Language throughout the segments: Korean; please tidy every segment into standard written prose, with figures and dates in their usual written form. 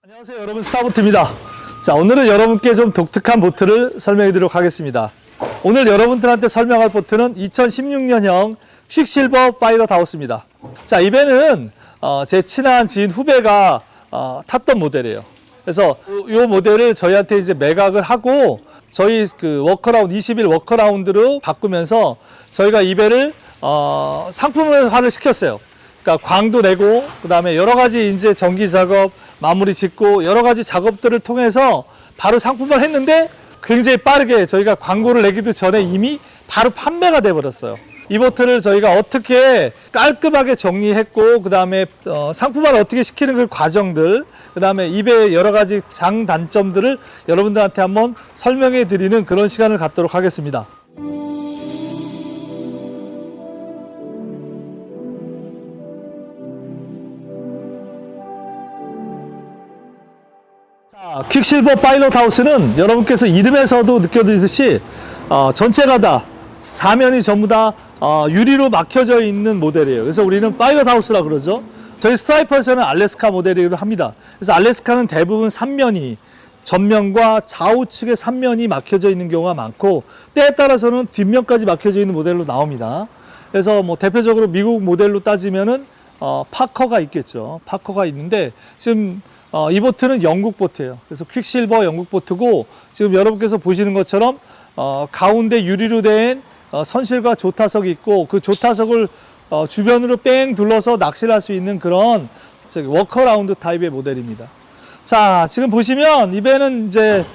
안녕하세요, 여러분. 스타보트입니다. 자, 오늘은 여러분께 좀 독특한 보트를 설명해 드리도록 하겠습니다. 오늘 여러분들한테 설명할 보트는 2016년형 퀵실버 파이럿 하우스입니다. 자, 이 배는 제 친한 지인 후배가 탔던 모델이에요. 그래서 이 모델을 저희한테 이제 매각을 하고 저희 그 워커라운드 20일 워커라운드로 바꾸면서 저희가 이 배를 상품화를 시켰어요. 그러니까 광도 내고 그다음에 여러 가지 이제 전기 작업 마무리 짓고 여러 가지 작업들을 통해서 바로 상품화를 했는데 굉장히 빠르게 저희가 광고를 내기도 전에 이미 바로 판매가 돼 버렸어요. 이 보트를 저희가 어떻게 깔끔하게 정리했고 그다음에 상품화를 어떻게 시키는 그 과정들 그다음에 이 배의 여러 가지 장단점들을 여러분들한테 한번 설명해 드리는 그런 시간을 갖도록 하겠습니다. 자, 퀵실버 파일럿 하우스는 여러분께서 이름에서도 느껴지듯이 전체가 다 사면이 전부 다 유리로 막혀져 있는 모델이에요. 그래서 우리는 파일럿 하우스라 그러죠. 저희 스트라이퍼에서는 알래스카 모델이기도 합니다. 그래서 알래스카는 대부분 3면이 전면과 좌우측의 3면이 막혀져 있는 경우가 많고 때에 따라서는 뒷면까지 막혀져 있는 모델로 나옵니다. 그래서 뭐 대표적으로 미국 모델로 따지면은 파커가 있겠죠. 파커가 있는데 지금 이 보트는 영국 보트예요. 그래서 퀵실버 영국 보트고 지금 여러분께서 보시는 것처럼 가운데 유리로 된 선실과 조타석이 있고 그 조타석을 주변으로 뺑 둘러서 낚시를 할 수 있는 그런 워커라운드 타입의 모델입니다. 자, 지금 보시면 이 배는 이제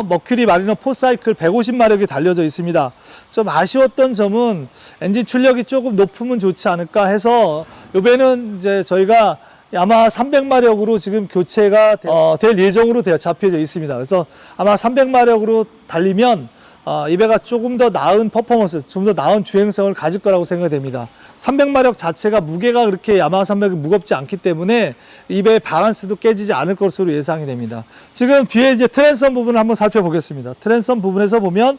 머큐리 마리너 4사이클 150마력이 달려져 있습니다. 좀 아쉬웠던 점은 엔진 출력이 조금 높으면 좋지 않을까 해서 이 배는 이제 저희가 아마 300마력으로 지금 교체가 될 예정으로 잡혀져 있습니다. 그래서 아마 300마력으로 달리면 이 배가 조금 더 나은 퍼포먼스, 좀 더 나은 주행성을 가질 거라고 생각이 됩니다. 300마력 자체가 무게가 그렇게 야마하 300이 무겁지 않기 때문에 이 배의 바란스도 깨지지 않을 것으로 예상이 됩니다. 지금 뒤에 이제 트랜섬 부분을 한번 살펴보겠습니다. 트랜섬 부분에서 보면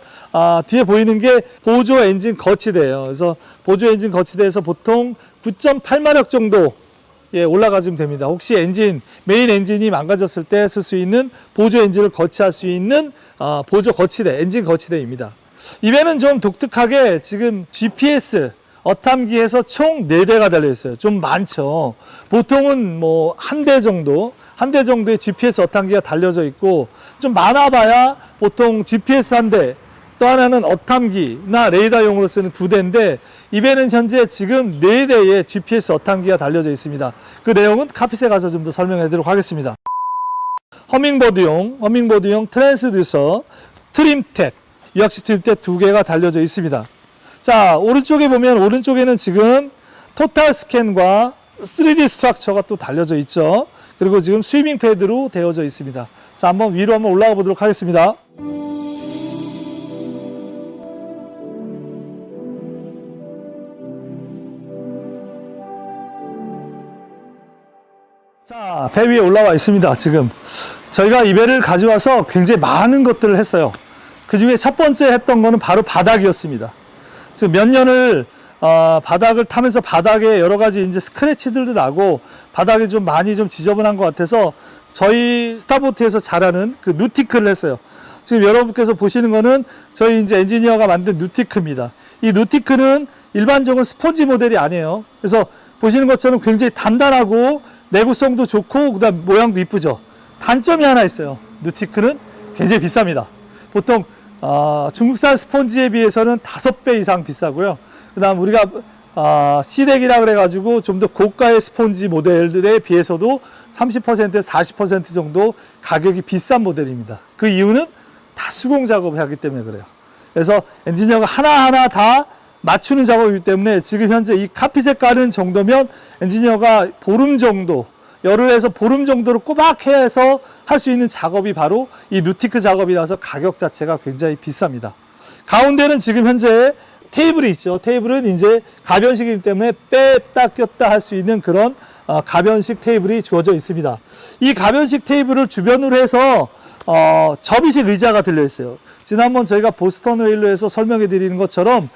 뒤에 보이는 게 보조 엔진 거치대예요. 그래서 보조 엔진 거치대에서 보통 9.8마력 정도 올라가시면 됩니다. 혹시 메인 엔진이 망가졌을 때 쓸 수 있는 보조 엔진을 거치할 수 있는 보조 거치대, 엔진 거치대입니다. 이 배는 좀 독특하게 지금 GPS 어탐기에서 총 4대가 달려있어요. 좀 많죠. 보통은 뭐 한 대 정도의 GPS 어탐기가 달려져 있고 좀 많아봐야 보통 GPS 한 대, 또 하나는 어탐기나 레이더용으로 쓰는 2대인데 이 배는 현재 지금 4대의 GPS 어탐기가 달려져 있습니다. 그 내용은 카핏에 가서 좀 더 설명해 드리도록 하겠습니다. 허밍버드용 트랜스듀서, 트림탭, 유압식 트림탭 2개가 달려져 있습니다. 자, 오른쪽에 보면 오른쪽에는 지금 토탈 스캔과 3D 스트럭처가 또 달려져 있죠. 그리고 지금 스위밍 패드로 되어져 있습니다. 자, 위로 한번 올라가 보도록 하겠습니다. 자, 배 위에 올라와 있습니다. 지금 저희가 이 배를 가져와서 굉장히 많은 것들을 했어요. 그 중에 첫 번째 했던 거는 바로 바닥이었습니다. 지금 몇 년을 바닥을 타면서 바닥에 여러 가지 이제 스크래치들도 나고 바닥이 좀 많이 좀 지저분한 것 같아서 저희 스타보트에서 잘하는 그 누티크를 했어요. 지금 여러분께서 보시는 거는 저희 이제 엔지니어가 만든 누티크입니다. 이 누티크는 일반적인 스폰지 모델이 아니에요. 그래서 보시는 것처럼 굉장히 단단하고 내구성도 좋고 그다음 모양도 이쁘죠. 단점이 하나 있어요. 누티크는 굉장히 비쌉니다. 보통 중국산 스폰지에 비해서는 5배 이상 비싸고요. 그 다음 우리가 시덱이라 그래가지고 좀 더 고가의 스폰지 모델들에 비해서도 30%에서 40% 정도 가격이 비싼 모델입니다. 그 이유는 다 수공 작업을 하기 때문에 그래요. 그래서 엔지니어가 하나하나 다 맞추는 작업이기 때문에 지금 현재 이 카핏에 깔은 정도면 엔지니어가 보름 정도, 열흘에서 보름 정도를 꼬박 해서 할 수 있는 작업이 바로 이 누티크 작업이라서 가격 자체가 굉장히 비쌉니다. 가운데는 지금 현재 테이블이 있죠. 테이블은 이제 가변식이기 때문에 뺐다 꼈다 할 수 있는 그런 가변식 테이블이 주어져 있습니다. 이 가변식 테이블을 주변으로 해서 접이식 의자가 들려 있어요. 지난번 저희가 보스턴 웨일로에서 설명해 드리는 것처럼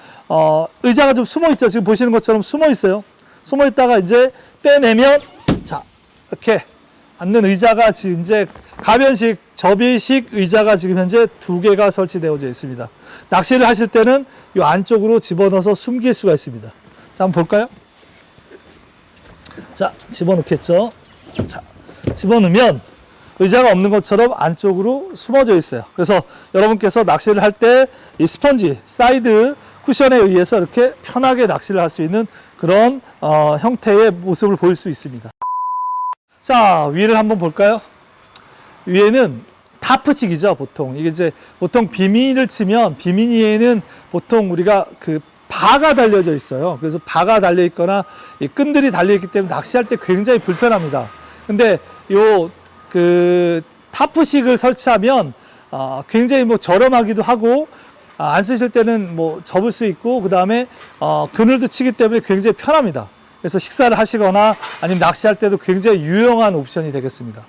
의자가 좀 숨어 있죠. 지금 보시는 것처럼 숨어 있어요. 숨어 있다가 이제 떼내면 자, 이렇게 앉는 의자가 지금 이제 가변식, 접이식 의자가 지금 현재 2개가 설치되어져 있습니다. 낚시를 하실 때는 이 안쪽으로 집어넣어서 숨길 수가 있습니다. 자, 한번 볼까요? 자, 집어넣겠죠. 자, 집어넣으면 의자가 없는 것처럼 안쪽으로 숨어져 있어요. 그래서 여러분께서 낚시를 할 때 이 스펀지, 사이드 쿠션에 의해서 이렇게 편하게 낚시를 할 수 있는 그런 형태의 모습을 보일 수 있습니다. 자, 위를 한번 볼까요? 위에는 타프식이죠, 보통. 이게 이제 보통 비미를 치면 비미니에는 보통 우리가 그 바가 달려져 있어요. 그래서 바가 달려 있거나 이 끈들이 달려 있기 때문에 낚시할 때 굉장히 불편합니다. 근데 요 그 타프식을 설치하면 굉장히 뭐 저렴하기도 하고 안 쓰실 때는 뭐 접을 수 있고 그 다음에 그늘도 치기 때문에 굉장히 편합니다. 그래서 식사를 하시거나 아니면 낚시할 때도 굉장히 유용한 옵션이 되겠습니다.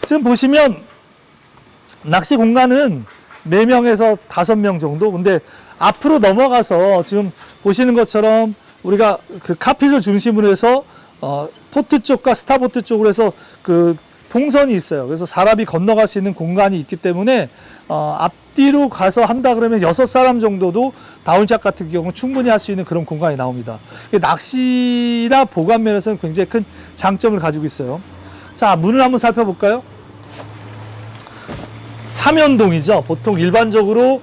지금 보시면 낚시 공간은 4명에서 5명 정도. 근데 앞으로 넘어가서 지금 보시는 것처럼 우리가 그 카핏을 중심으로 해서 포트 쪽과 스타보트 쪽으로 해서 그 동선이 있어요. 그래서 사람이 건너갈 수 있는 공간이 있기 때문에 앞뒤로 가서 한다 그러면 6사람 정도도 다운샷 같은 경우 충분히 할 수 있는 그런 공간이 나옵니다. 낚시나 보관 면에서는 굉장히 큰 장점을 가지고 있어요. 자, 문을 한번 살펴볼까요? 삼연동이죠. 보통 일반적으로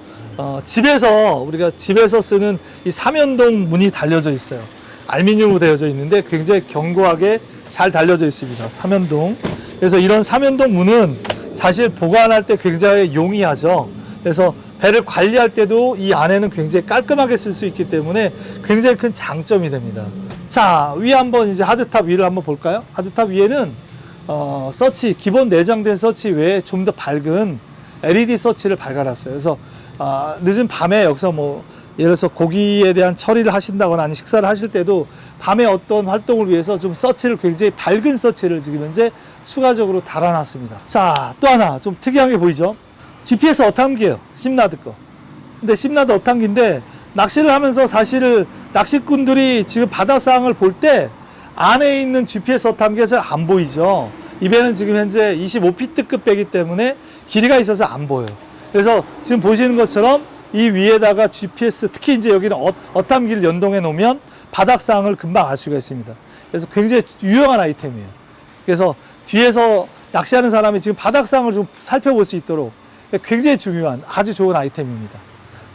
우리가 집에서 쓰는 이 삼연동 문이 달려져 있어요. 알루미늄으로 되어져 있는데 굉장히 견고하게 잘 달려져 있습니다. 삼연동. 그래서 이런 삼연동 문은 사실 보관할 때 굉장히 용이하죠. 그래서 배를 관리할 때도 이 안에는 굉장히 깔끔하게 쓸 수 있기 때문에 굉장히 큰 장점이 됩니다. 자, 위에 한번 이제 하드탑 위를 한번 볼까요? 하드탑 위에는 서치, 기본 내장된 서치 외에 좀 더 밝은 LED 서치를 밝아놨어요. 그래서 늦은 밤에 여기서 뭐 예를 들어서 고기에 대한 처리를 하신다거나 아니면 식사를 하실 때도 밤에 어떤 활동을 위해서 좀 서치를 굉장히 밝은 서치를 지금 현재 추가적으로 달아놨습니다. 자, 또 하나 좀 특이한 게 보이죠? GPS 어탐기예요. 심나드 거. 근데 심나드 어탐기인데 낚시를 하면서 사실 낚시꾼들이 지금 바다 상황을 볼 때 안에 있는 GPS 어탐기가 잘 안 보이죠. 이 배는 지금 현재 25피트급 배이기 때문에 길이가 있어서 안 보여요. 그래서 지금 보시는 것처럼 이 위에다가 GPS, 특히 이제 여기는 어탐기를 연동해 놓으면 바닥 상황을 금방 알 수가 있습니다. 그래서 굉장히 유용한 아이템이에요. 그래서 뒤에서 낚시하는 사람이 지금 바닥 상황을 좀 살펴볼 수 있도록 굉장히 중요한 아주 좋은 아이템입니다.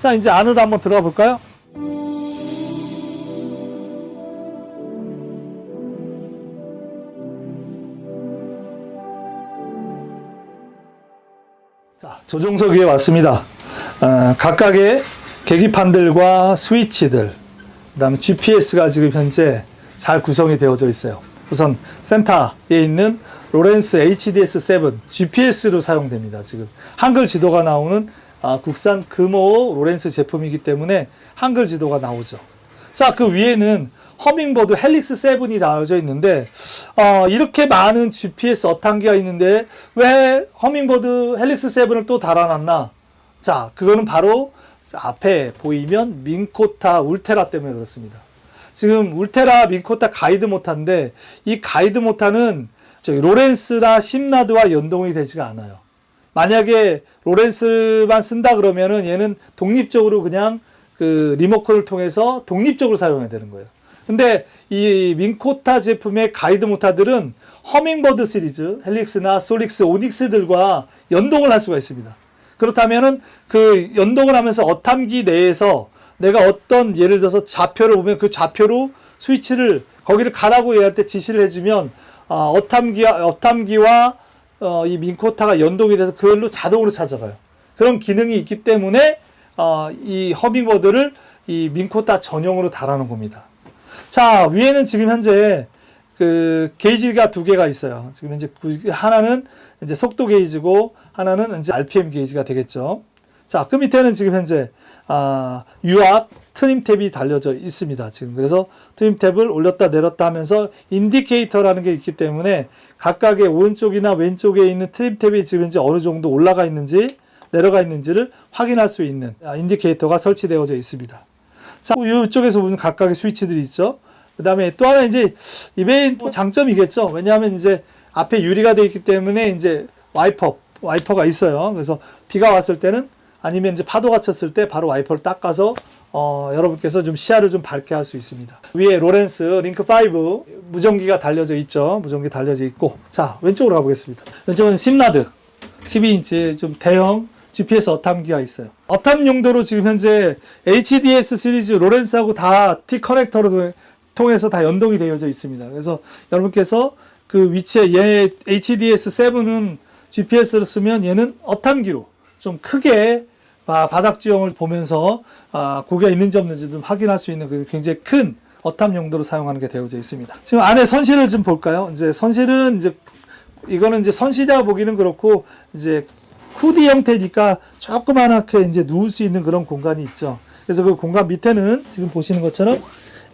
자, 이제 안으로 한번 들어가 볼까요? 자, 조종석 위에 왔습니다. 각각의 계기판들과 스위치들, 그 다음에 GPS가 지금 현재 잘 구성이 되어져 있어요. 우선 센터에 있는 로렌스 HDS7 GPS로 사용됩니다. 지금 한글 지도가 나오는 국산 금호 로렌스 제품이기 때문에 한글 지도가 나오죠. 자, 그 위에는 허밍버드 헬릭스 7이 나와져 있는데 이렇게 많은 GPS 어탄기가 있는데 왜 허밍버드 헬릭스 7을 또 달아놨나? 자, 그거는 바로 앞에 보이면 민코타 울테라 때문에 그렇습니다. 지금 울테라 민코타 가이드 모타인데 이 가이드 모타는 로렌스나 심나드와 연동이 되지가 않아요. 만약에 로렌스만 쓴다 그러면은 얘는 독립적으로 그냥 그 리모컨을 통해서 독립적으로 사용해야 되는 거예요. 근데 이 민코타 제품의 가이드 모타들은 허밍버드 시리즈, 헬릭스나 솔릭스, 오닉스들과 연동을 할 수가 있습니다. 그렇다면은 그 연동을 하면서 어탐기 내에서 내가 어떤 예를 들어서 좌표를 보면 그 좌표로 스위치를 거기를 가라고 얘할 때 지시를 해주면 어탐기와 이 민코타가 연동이 돼서 그걸로 자동으로 찾아가요. 그런 기능이 있기 때문에 이 허밍버드를 이 민코타 전용으로 달아놓은 겁니다. 자, 위에는 지금 현재 그 게이지가 2개가 있어요. 지금 현재 하나는 이제 속도 게이지고 하나는 이제 RPM 게이지가 되겠죠. 자, 그 밑에는 지금 현재 유압 트림 탭이 달려져 있습니다. 지금 그래서 트림 탭을 올렸다 내렸다 하면서 인디케이터라는 게 있기 때문에 각각의 오른쪽이나 왼쪽에 있는 트림 탭이 지금 이제 어느 정도 올라가 있는지 내려가 있는지를 확인할 수 있는 인디케이터가 설치되어져 있습니다. 자, 이쪽에서 보면 각각의 스위치들이 있죠. 그 다음에 또 하나 이제 이 배의 장점이겠죠. 왜냐하면 이제 앞에 유리가 되어 있기 때문에 이제 와이퍼가 있어요. 그래서 비가 왔을 때는 아니면 이제 파도가 쳤을 때 바로 와이퍼를 닦아서 여러분께서 좀 시야를 좀 밝게 할 수 있습니다. 위에 로렌스 링크5 무전기가 달려져 있죠. 무전기 달려져 있고. 자, 왼쪽으로 가보겠습니다. 왼쪽은 심라드 12인치 좀 대형 GPS 어탐기가 있어요. 어탐 용도로 지금 현재 HDS 시리즈 로렌스하고 다 T 커넥터로 통해서 다 연동이 되어져 있습니다. 그래서 여러분께서 그 위치에 얘 HDS7은 GPS를 쓰면 얘는 어탐기로 좀 크게 바닥 지형을 보면서 고기가 있는지 없는지 좀 확인할 수 있는 굉장히 큰 어탐 용도로 사용하는 게 되어져 있습니다. 지금 안에 선실을 좀 볼까요? 이제 선실은 이거는 이제 선실이라 보기는 그렇고 이제 후디 형태니까 조그만하게 이제 누울 수 있는 그런 공간이 있죠. 그래서 그 공간 밑에는 지금 보시는 것처럼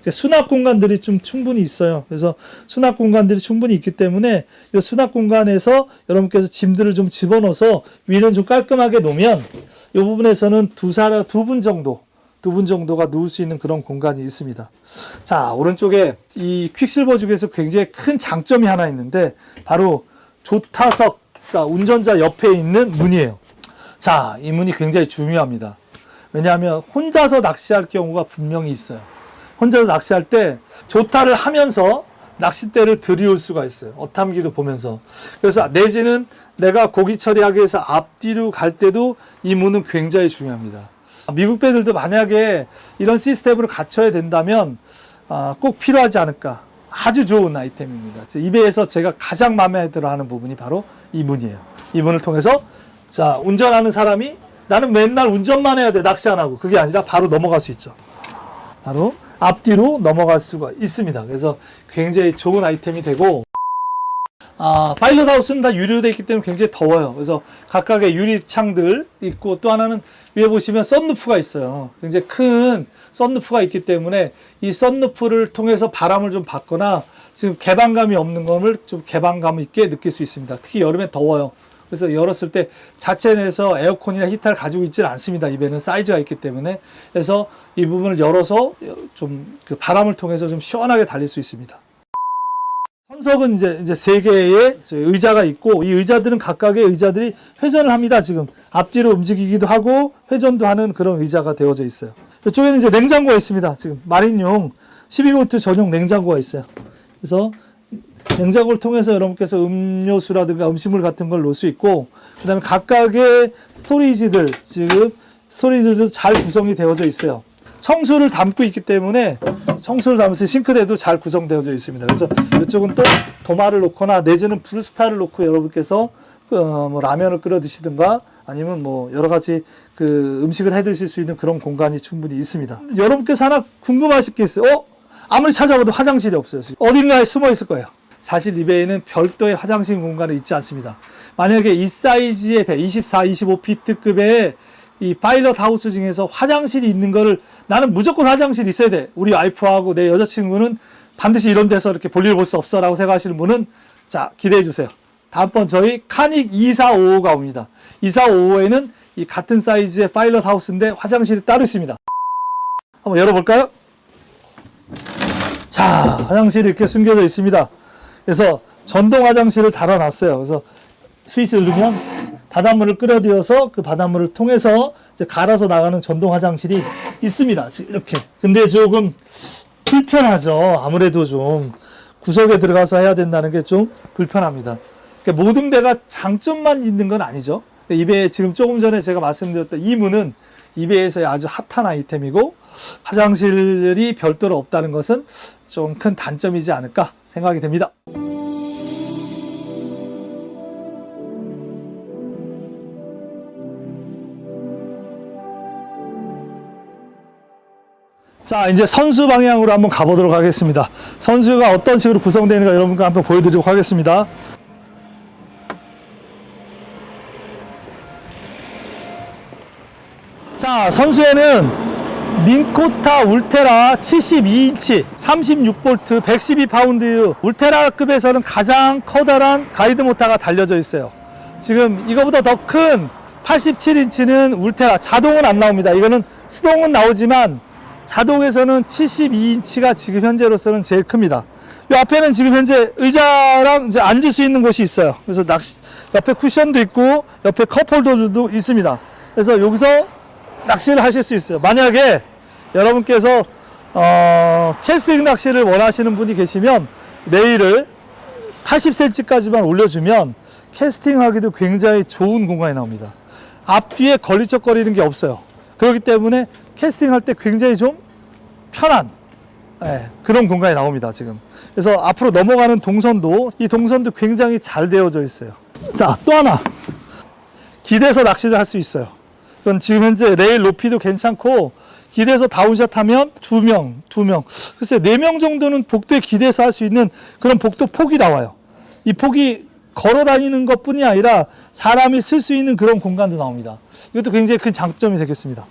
수납 공간들이 좀 충분히 있어요. 그래서 수납 공간들이 충분히 있기 때문에 이 수납 공간에서 여러분께서 짐들을 좀 집어넣어서 위는 좀 깔끔하게 놓으면 이 부분에서는 두 분 정도가 누울 수 있는 그런 공간이 있습니다. 자, 오른쪽에 이 퀵실버 중에서 굉장히 큰 장점이 하나 있는데 바로 조타석, 그러니까 운전자 옆에 있는 문이에요. 자, 이 문이 굉장히 중요합니다. 왜냐하면 혼자서 낚시할 경우가 분명히 있어요. 혼자서 낚시할 때 조타를 하면서 낚싯대를 들이올 수가 있어요. 어탐기도 보면서. 그래서 내지는 내가 고기 처리하기 위해서 앞뒤로 갈 때도 이 문은 굉장히 중요합니다. 미국 배들도 만약에 이런 시스템을 갖춰야 된다면 꼭 필요하지 않을까. 아주 좋은 아이템입니다. 이 배에서 제가 가장 마음에 들어 하는 부분이 바로 이 문이에요. 이 문을 통해서 자, 운전하는 사람이 나는 맨날 운전만 해야 돼. 낚시 안 하고. 그게 아니라 바로 넘어갈 수 있죠. 바로 앞뒤로 넘어갈 수가 있습니다. 그래서 굉장히 좋은 아이템이 되고, 파일럿 하우스는 다 유리로 되어 있기 때문에 굉장히 더워요. 그래서 각각의 유리창들 있고, 또 하나는 위에 보시면 썬루프가 있어요. 굉장히 큰 썬루프가 있기 때문에 이 썬루프를 통해서 바람을 좀 받거나 지금 개방감이 없는 것을 좀 개방감 있게 느낄 수 있습니다. 특히 여름에 더워요. 그래서 열었을 때 자체 내에서 에어컨이나 히터를 가지고 있지는 않습니다. 이 배는 사이즈가 있기 때문에. 그래서 이 부분을 열어서 좀 그 바람을 통해서 좀 시원하게 달릴 수 있습니다. 선석은 이제 세 개의 의자가 있고, 이 의자들은 각각의 의자들이 회전을 합니다. 지금 앞뒤로 움직이기도 하고 회전도 하는 그런 의자가 되어져 있어요. 이쪽에는 이제 냉장고가 있습니다. 지금 마린용 12V 전용 냉장고가 있어요. 그래서 냉장고를 통해서 여러분께서 음료수라든가 음식물 같은 걸 놓을 수 있고, 그 다음에 각각의 스토리지들도 잘 구성이 되어져 있어요. 청수를 담고 있기 때문에 청수를 담으면서 싱크대도 잘 구성되어져 있습니다. 그래서 이쪽은 또 도마를 놓거나 내지는 브루스타를 놓고 여러분께서 뭐 라면을 끓여 드시든가 아니면 뭐 여러 가지 그 음식을 해 드실 수 있는 그런 공간이 충분히 있습니다. 여러분께서 하나 궁금하실 게 있어요. 아무리 찾아봐도 화장실이 없어요. 어딘가에 숨어 있을 거예요. 사실 이 배에는 별도의 화장실 공간이 있지 않습니다. 만약에 이 사이즈의 배, 24, 25피트급의 이 파일럿 하우스 중에서 화장실이 있는 거를 나는 무조건 화장실이 있어야 돼. 우리 와이프하고 내 여자친구는 반드시 이런 데서 이렇게 볼일 볼 수 없어 라고 생각하시는 분은 자, 기대해 주세요. 다음번 저희 카닉 2455가 옵니다. 2455에는 이 같은 사이즈의 파일럿 하우스인데 화장실이 따로 있습니다. 한번 열어볼까요? 자, 화장실이 이렇게 숨겨져 있습니다. 그래서 전동 화장실을 달아놨어요. 그래서 스위치를 누르면 바닷물을 끓여들여서 그 바닷물을 통해서 이제 갈아서 나가는 전동 화장실이 있습니다. 이렇게. 근데 조금 불편하죠. 아무래도 좀 구석에 들어가서 해야 된다는 게 좀 불편합니다. 그러니까 모든 배가 장점만 있는 건 아니죠. 이 배에 지금 조금 전에 제가 말씀드렸던 이 문은 이 배에서의 아주 핫한 아이템이고, 화장실이 별도로 없다는 것은 좀 큰 단점이지 않을까 생각이 됩니다. 자, 이제 선수 방향으로 한번 가보도록 하겠습니다. 선수가 어떤 식으로 구성되는가 여러분과 한번 보여드리도록 하겠습니다. 자, 선수에는 민코타 울테라 72인치 36V 112파운드 울테라급에서는 가장 커다란 가이드 모터가 달려져 있어요. 지금 이거보다 더 큰 87인치는 울테라, 자동은 안 나옵니다. 이거는 수동은 나오지만 자동에서는 72인치가 지금 현재로서는 제일 큽니다. 이 앞에는 지금 현재 의자랑 이제 앉을 수 있는 곳이 있어요. 그래서 옆에 쿠션도 있고 옆에 컵홀더들도 있습니다. 그래서 여기서 낚시를 하실 수 있어요. 만약에 여러분께서 캐스팅 낚시를 원하시는 분이 계시면 레일을 80cm까지만 올려주면 캐스팅하기도 굉장히 좋은 공간이 나옵니다. 앞뒤에 걸리적거리는 게 없어요. 그렇기 때문에 캐스팅할 때 굉장히 좀 편한 그런 공간이 나옵니다. 지금. 그래서 앞으로 넘어가는 동선도, 이 동선도 굉장히 잘 되어져 있어요. 자, 또 하나 기대서 낚시를 할 수 있어요. 그건 지금 현재 레일 높이도 괜찮고 기대서 다운샷 하면 2명, 글쎄 4명 정도는 복도에 기대서 할 수 있는 그런 복도 폭이 나와요. 이 폭이 걸어 다니는 것 뿐이 아니라 사람이 쓸 수 있는 그런 공간도 나옵니다. 이것도 굉장히 큰 장점이 되겠습니다.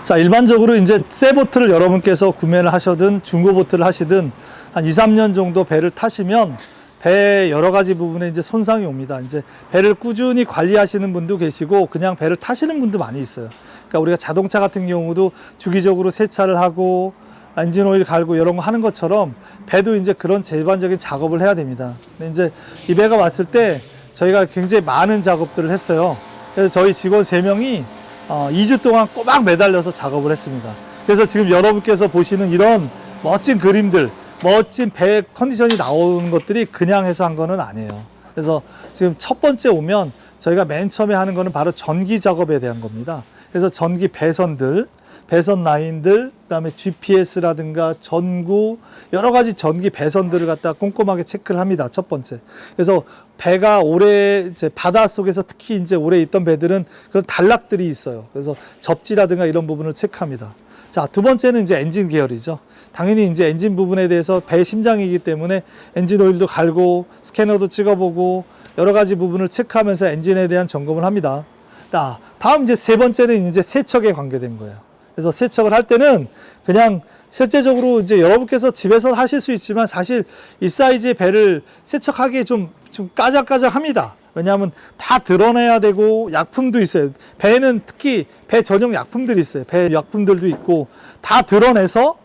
자, 일반적으로 이제 새 보트를 여러분께서 구매를 하셔든 중고 보트를 하시든 한 2, 3년 정도 배를 타시면 배의 여러 가지 부분에 이제 손상이 옵니다. 이제 배를 꾸준히 관리하시는 분도 계시고 그냥 배를 타시는 분도 많이 있어요. 그러니까 우리가 자동차 같은 경우도 주기적으로 세차를 하고 엔진 오일 갈고 이런 거 하는 것처럼 배도 이제 그런 전반적인 작업을 해야 됩니다. 근데 이제 이 배가 왔을 때 저희가 굉장히 많은 작업들을 했어요. 그래서 저희 직원 3명이 2주 동안 꼬박 매달려서 작업을 했습니다. 그래서 지금 여러분께서 보시는 이런 멋진 그림들, 멋진 배 컨디션이 나오는 것들이 그냥 해서 한 거는 아니에요. 그래서 지금 첫 번째 오면 저희가 맨 처음에 하는 거는 바로 전기 작업에 대한 겁니다. 그래서 전기 배선들, 배선 라인들, 그다음에 GPS라든가 전구, 여러 가지 전기 배선들을 갖다 꼼꼼하게 체크를 합니다. 첫 번째. 그래서 배가 오래 이제 바닷속에서 특히 이제 오래 있던 배들은 그런 단락들이 있어요. 그래서 접지라든가 이런 부분을 체크합니다. 자, 두 번째는 이제 엔진 계열이죠. 당연히 이제 엔진 부분에 대해서 배의 심장이기 때문에 엔진 오일도 갈고 스캐너도 찍어보고 여러 가지 부분을 체크하면서 엔진에 대한 점검을 합니다. 자, 다음 이제 세 번째는 이제 세척에 관계된 거예요. 그래서 세척을 할 때는 그냥 실제적으로 이제 여러분께서 집에서 하실 수 있지만 사실 이 사이즈의 배를 세척하기 좀 까작까작합니다. 왜냐하면 다 드러내야 되고 약품도 있어요. 배는 특히 배 전용 약품들이 있어요. 배 약품들도 있고 다 드러내서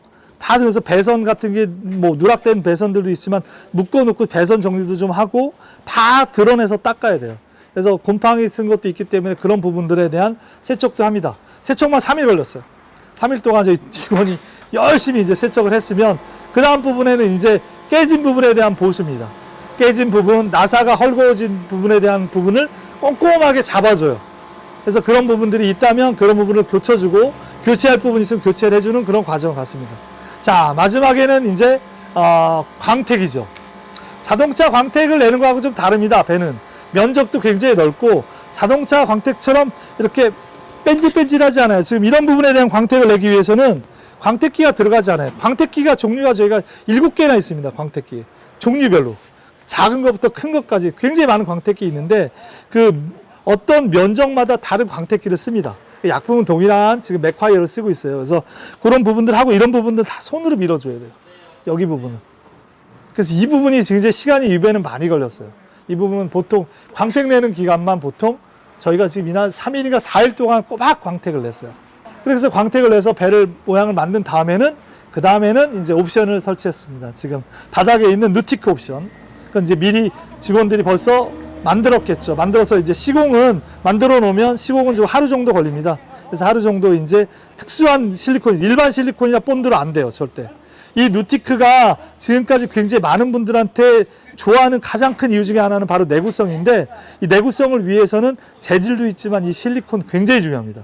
배선 같은 게 뭐 누락된 배선들도 있지만 묶어놓고 배선 정리도 좀 하고 다 드러내서 닦아야 돼요. 그래서 곰팡이 쓴 것도 있기 때문에 그런 부분들에 대한 세척도 합니다. 세척만 3일 걸렸어요. 3일 동안 저희 직원이 열심히 이제 세척을 했으면 그 다음 부분에는 이제 깨진 부분에 대한 보수입니다. 깨진 부분, 나사가 헐거워진 부분에 대한 부분을 꼼꼼하게 잡아줘요. 그래서 그런 부분들이 있다면 그런 부분을 고쳐주고 교체할 부분이 있으면 교체를 해주는 그런 과정을 갖습니다. 자, 마지막에는 이제 광택이죠. 자동차 광택을 내는 거하고 좀 다릅니다. 배는 면적도 굉장히 넓고 자동차 광택처럼 이렇게 뺀질뺀질하지 않아요. 지금 이런 부분에 대한 광택을 내기 위해서는 광택기가 들어가지 않아요. 광택기가 종류가 저희가 7개나 있습니다. 광택기 종류별로 작은 것부터 큰 것까지 굉장히 많은 광택기 있는데 그 어떤 면적마다 다른 광택기를 씁니다. 약품은 동일한 지금 맥화이어를 쓰고 있어요. 그래서 그런 부분들 하고 이런 부분들 다 손으로 밀어줘야 돼요. 여기 부분은. 그래서 이 부분이 굉장히 시간이 이 배는 많이 걸렸어요. 이 부분은 보통 광택 내는 기간만 보통 저희가 지금 이날 3일인가 4일 동안 꼬박 광택을 냈어요. 그래서 광택을 내서 배를 모양을 만든 다음에는 그 다음에는 이제 옵션을 설치했습니다. 지금 바닥에 있는 누티크 옵션. 그건 이제 미리 직원들이 벌써 만들었겠죠. 만들어서 이제 시공은 만들어 놓으면 시공은 좀 하루 정도 걸립니다. 그래서 하루 정도 이제 특수한 실리콘, 일반 실리콘이나 본드로 안 돼요, 절대. 이 누티크가 지금까지 굉장히 많은 분들한테 좋아하는 가장 큰 이유 중에 하나는 바로 내구성인데 이 내구성을 위해서는 재질도 있지만 이 실리콘 굉장히 중요합니다.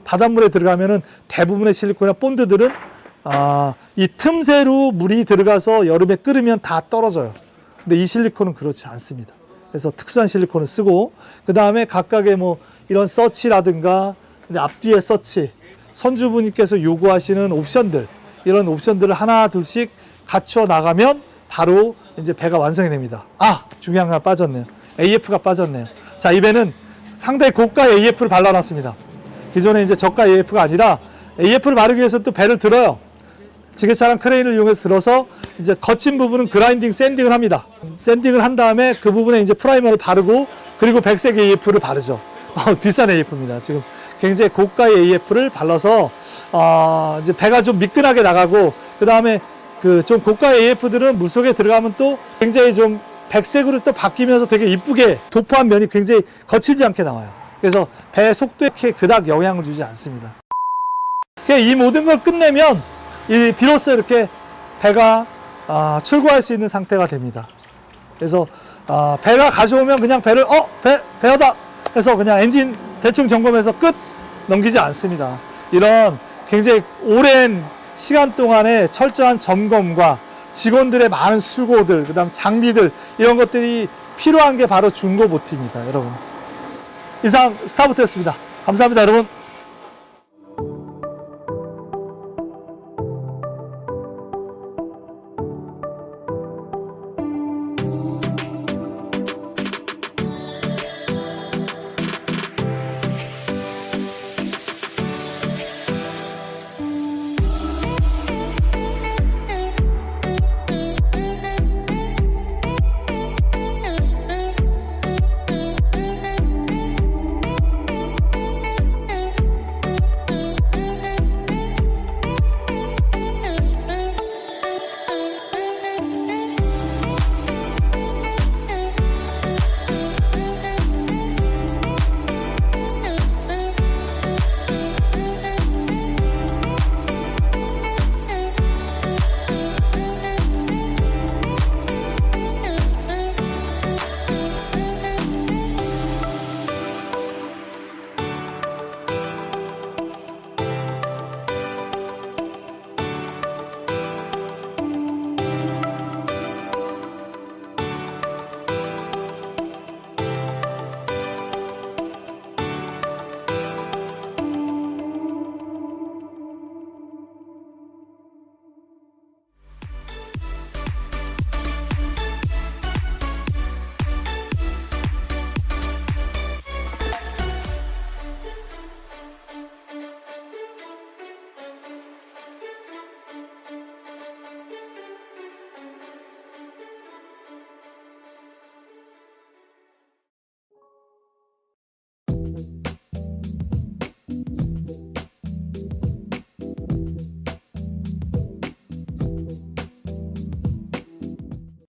바닷물에 들어가면은 대부분의 실리콘이나 본드들은 이 틈새로 물이 들어가서 여름에 끓으면 다 떨어져요. 근데 이 실리콘은 그렇지 않습니다. 그래서 특수한 실리콘을 쓰고 그 다음에 각각의 뭐 이런 서치라든가 앞뒤의 서치, 선주분께서 요구하시는 옵션들 이런 옵션들을 하나 둘씩 갖춰 나가면 바로 이제 배가 완성이 됩니다. 중요한 거 빠졌네요. AF가 빠졌네요. 자, 이 배는 상당히 고가 AF를 발라놨습니다. 기존에 이제 저가 AF가 아니라 AF를 바르기 위해서 또 배를 들어요. 지게차랑 크레인을 이용해서 들어서 이제 거친 부분은 그라인딩, 샌딩을 합니다. 샌딩을 한 다음에 그 부분에 이제 프라이머를 바르고 그리고 백색 AF를 바르죠. 비싼 AF입니다. 지금 굉장히 고가의 AF를 발라서 이제 배가 좀 미끈하게 나가고 그 다음에 그 좀 고가 AF들은 물속에 들어가면 또 굉장히 좀 백색으로 또 바뀌면서 되게 이쁘게 도포한 면이 굉장히 거칠지 않게 나와요. 그래서 배 속도에 그닥 영향을 주지 않습니다. 이 모든 걸 끝내면 비로소 이렇게 배가 출고할 수 있는 상태가 됩니다. 그래서 배가 가져오면 그냥 배를 배어다 해서 그냥 엔진 대충 점검해서 끝 넘기지 않습니다. 이런 굉장히 오랜 시간 동안의 철저한 점검과 직원들의 많은 수고들, 그 다음 장비들, 이런 것들이 필요한 게 바로 중고보트입니다, 여러분. 이상 스타보트였습니다. 감사합니다, 여러분.